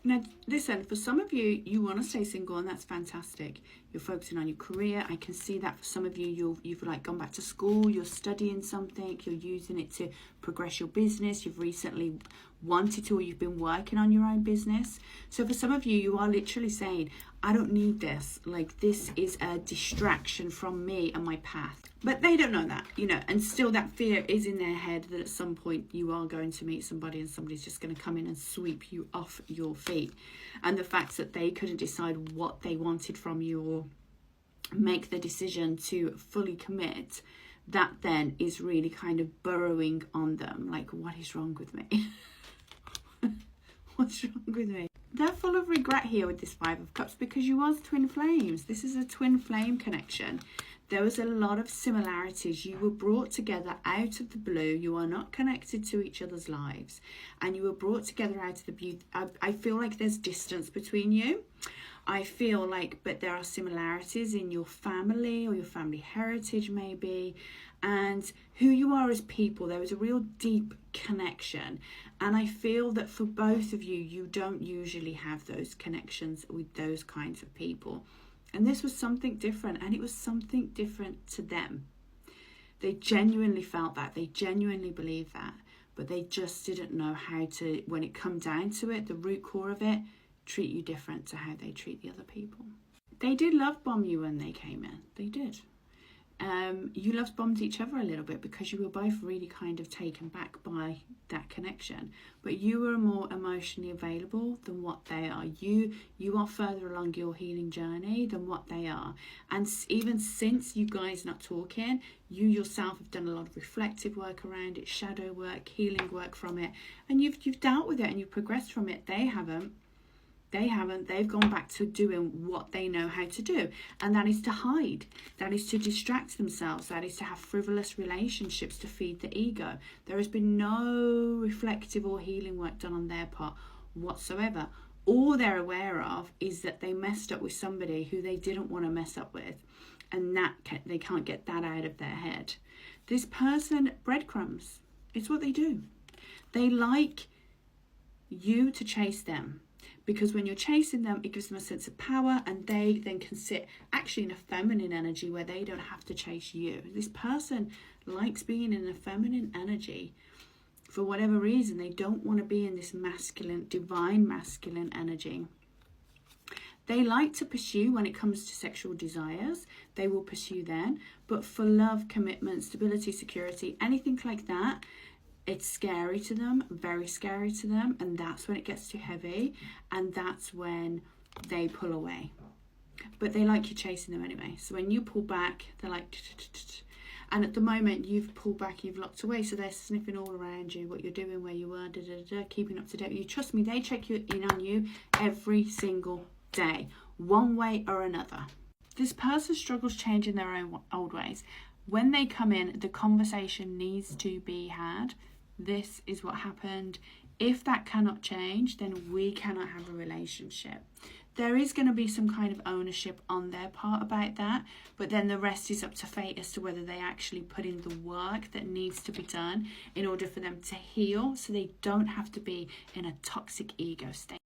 Now, listen, for some of you, you want to stay single, and that's fantastic. You're focusing on your career. I can see that for some of you, you've like gone back to school, you're studying something, you're using it to progress your business. You've recently wanted to, or you've been working on your own business. So for some of you, you are literally saying, I don't need this. Like, this is a distraction from me and my path. But they don't know that, you know, and still that fear is in their head that at some point you are going to meet somebody and somebody's just going to come in and sweep you off your feet. And the fact that they couldn't decide what they wanted from you or make the decision to fully commit, that then is really kind of burrowing on them. Like, what is wrong with me? What's wrong with me? They're full of regret here with this Five of Cups because you are twin flames. This is a twin flame connection. There was a lot of similarities. You were brought together out of the blue. You are not connected to each other's lives. And you were brought together out of the blue. I feel like there's distance between you. I feel like, but there are similarities in your family or your family heritage maybe. And who you are as people. There was a real deep connection. And I feel that for both of you, you don't usually have those connections with those kinds of people. And this was something different, and it was something different to them. They genuinely felt that, they genuinely believed that, but they just didn't know how to, when it come down to it, the root core of it, treat you different to how they treat the other people. They did love bomb you when they came in, they did. You love bombed each other a little bit because you were both really kind of taken back by that connection, but you were more emotionally available than what they are. You are further along your healing journey than what they are. And even since you guys not talking, you yourself have done a lot of reflective work around it, shadow work, healing work from it, and you've dealt with it and you've progressed from it. They haven't. They've gone back to doing what they know how to do, and that is to hide, that is to distract themselves, that is to have frivolous relationships to feed the ego. There has been no reflective or healing work done on their part whatsoever. All they're aware of is that they messed up with somebody who they didn't want to mess up with, and that they can't get that out of their head. This person, breadcrumbs, it's what they do. They like you to chase them. Because when you're chasing them, it gives them a sense of power, and they then can sit actually in a feminine energy where they don't have to chase you. This person likes being in a feminine energy. For whatever reason, they don't want to be in this masculine, divine masculine energy. They like to pursue when it comes to sexual desires. They will pursue then. But for love, commitment, stability, security, anything like that, it's scary to them, very scary to them, and that's when it gets too heavy, and that's when they pull away. But they like you chasing them anyway. So when you pull back, they're like, and at the moment you've pulled back, you've locked away, so they're sniffing all around you, what you're doing, where you are, keeping up to date. You trust me, they check you in on you every single day, one way or another. This person struggles changing their own old ways. When they come in, the conversation needs to be had. This is what happened. If that cannot change, then we cannot have a relationship. There is going to be some kind of ownership on their part about that, but then the rest is up to fate as to whether they actually put in the work that needs to be done in order for them to heal, so they don't have to be in a toxic ego state.